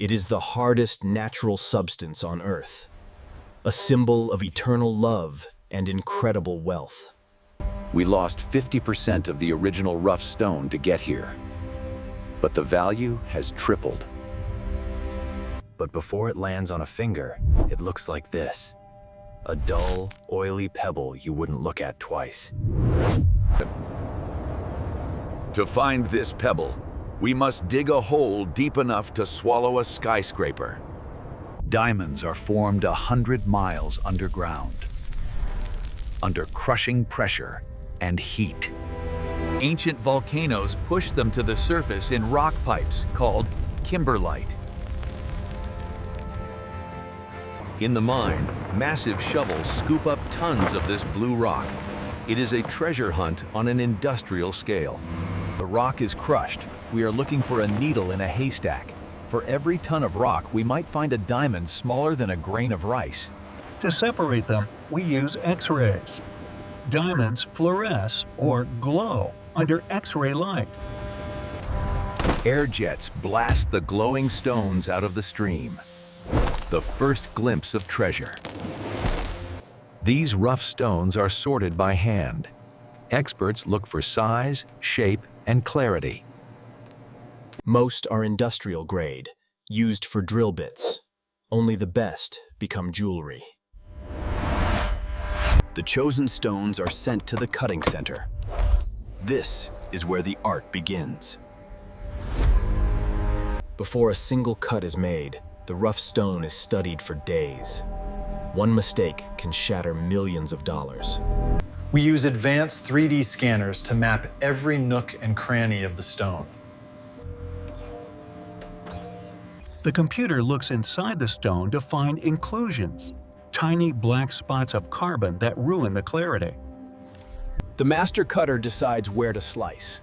It is the hardest natural substance on Earth, a symbol of eternal love and incredible wealth. We lost 50% of the original rough stone to get here, but the value has tripled. But before it lands on a finger, it looks like this. A dull, oily pebble you wouldn't look at twice. To find this pebble, we must dig a hole deep enough to swallow a skyscraper. Diamonds are formed 100 miles underground, under crushing pressure and heat. Ancient volcanoes push them to the surface in rock pipes called kimberlite. In the mine, massive shovels scoop up tons of this blue rock. It is a treasure hunt on an industrial scale. The rock is crushed. We are looking for a needle in a haystack. For every ton of rock, we might find a diamond smaller than a grain of rice. To separate them, we use X-rays. Diamonds fluoresce or glow under X-ray light. Air jets blast the glowing stones out of the stream. The first glimpse of treasure. These rough stones are sorted by hand. Experts look for size, shape, and clarity. Most are industrial grade, used for drill bits. Only the best become jewelry. The chosen stones are sent to the cutting center. This is where the art begins. Before a single cut is made, the rough stone is studied for days. One mistake can shatter millions of dollars. We use advanced 3D scanners to map every nook and cranny of the stone. The computer looks inside the stone to find inclusions, tiny black spots of carbon that ruin the clarity. The master cutter decides where to slice.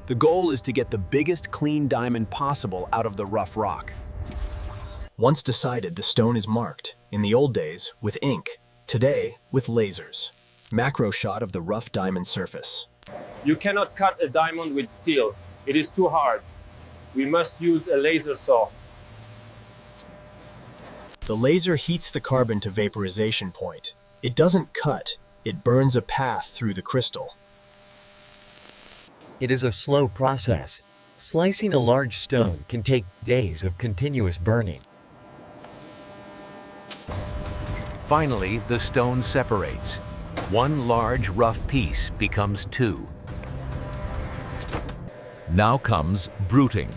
The goal is to get the biggest clean diamond possible out of the rough rock. Once decided, the stone is marked, in the old days, with ink, today, with lasers. Macro shot of the rough diamond surface. You cannot cut a diamond with steel. It is too hard. We must use a laser saw. The laser heats the carbon to vaporization point. It doesn't cut, it burns a path through the crystal. It is a slow process. Slicing a large stone can take days of continuous burning. Finally, the stone separates. One large rough piece becomes two. Now comes bruting,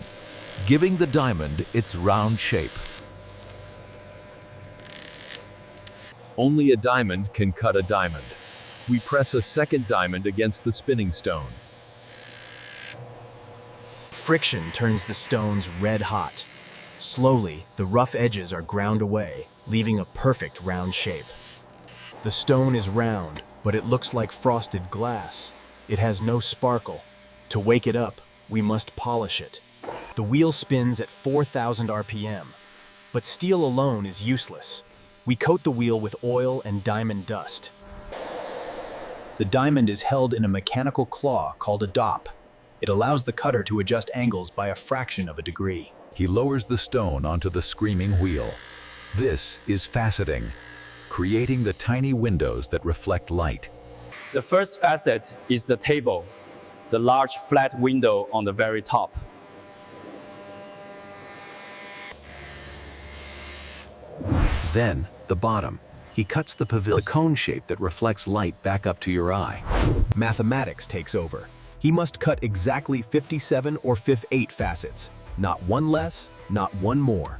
giving the diamond its round shape. Only a diamond can cut a diamond. We press a second diamond against the spinning stone. Friction turns the stones red hot. Slowly, the rough edges are ground away, leaving a perfect round shape. The stone is round, but it looks like frosted glass. It has no sparkle. To wake it up, we must polish it. The wheel spins at 4,000 RPM, but steel alone is useless. We coat the wheel with oil and diamond dust. The diamond is held in a mechanical claw called a dop. It allows the cutter to adjust angles by a fraction of a degree. He lowers the stone onto the screaming wheel. This is faceting, creating the tiny windows that reflect light. The first facet is the table, the large flat window on the very top. Then, the bottom. He cuts the pavilion, the cone shape that reflects light back up to your eye. Mathematics takes over. He must cut exactly 57 or 58 facets. Not one less, not one more.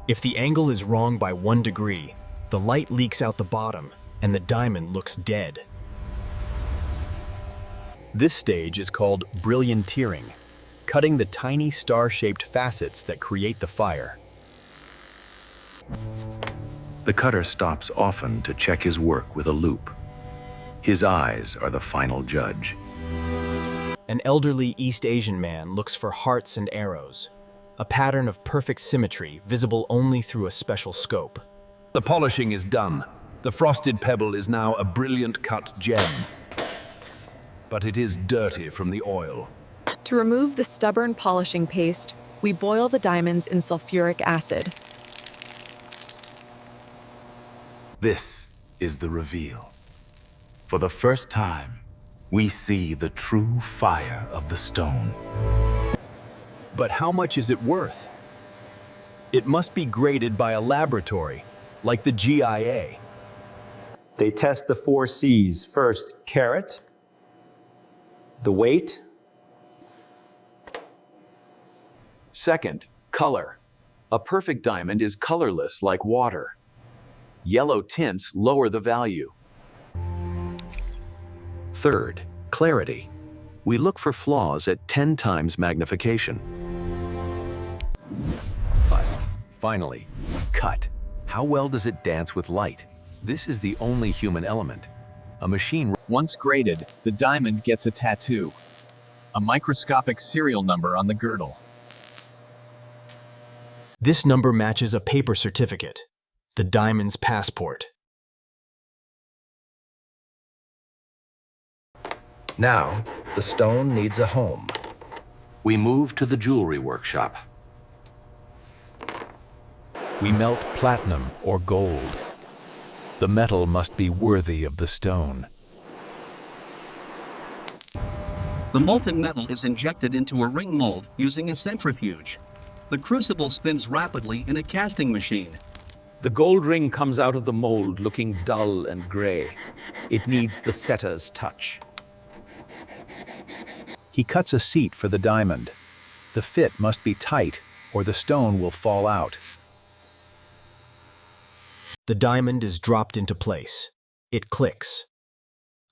If the angle is wrong by 1 degree, the light leaks out the bottom, and the diamond looks dead. This stage is called brillianteering, cutting the tiny star-shaped facets that create the fire. The cutter stops often to check his work with a loupe. His eyes are the final judge. An elderly East Asian man looks for hearts and arrows, a pattern of perfect symmetry visible only through a special scope. The polishing is done. The frosted pebble is now a brilliant cut gem. But it is dirty from the oil. To remove the stubborn polishing paste, We boil the diamonds in sulfuric acid. This is the reveal. For the first time, we see the true fire of the stone. But how much is it worth? It must be graded by a laboratory, like the GIA. They test the 4 C's. First, carat, the weight. Second, color. A perfect diamond is colorless like water. Yellow tints lower the value. Third, clarity. We look for flaws at 10 times magnification. Finally, cut. How well does it dance with light? This is the only human element. A machine. Once graded, the diamond gets a tattoo. A microscopic serial number on the girdle. This number matches a paper certificate, the diamond's passport. Now, the stone needs a home. We move to the jewelry workshop. We melt platinum or gold. The metal must be worthy of the stone. The molten metal is injected into a ring mold using a centrifuge. The crucible spins rapidly in a casting machine. The gold ring comes out of the mold looking dull and gray. It needs the setter's touch. He cuts a seat for the diamond. The fit must be tight, or the stone will fall out. The diamond is dropped into place. It clicks.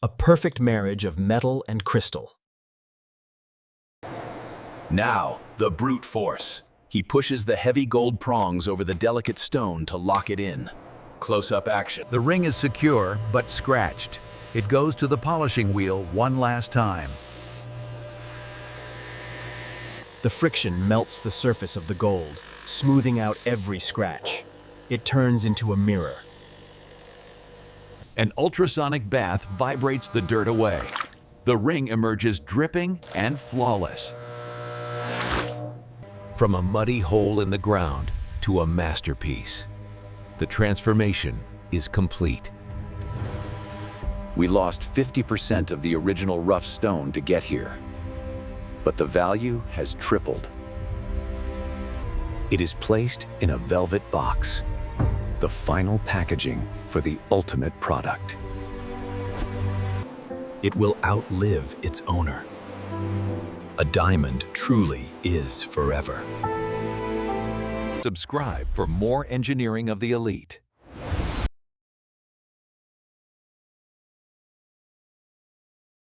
A perfect marriage of metal and crystal. Now, the brute force. He pushes the heavy gold prongs over the delicate stone to lock it in. Close-up action. The ring is secure, but scratched. It goes to the polishing wheel one last time. The friction melts the surface of the gold, smoothing out every scratch. It turns into a mirror. An ultrasonic bath vibrates the dirt away. The ring emerges dripping and flawless. From a muddy hole in the ground to a masterpiece, the transformation is complete. We lost 50% of the original rough stone to get here, but the value has tripled. It is placed in a velvet box, the final packaging for the ultimate product. It will outlive its owner. A diamond truly is forever. Subscribe for more engineering of the elite.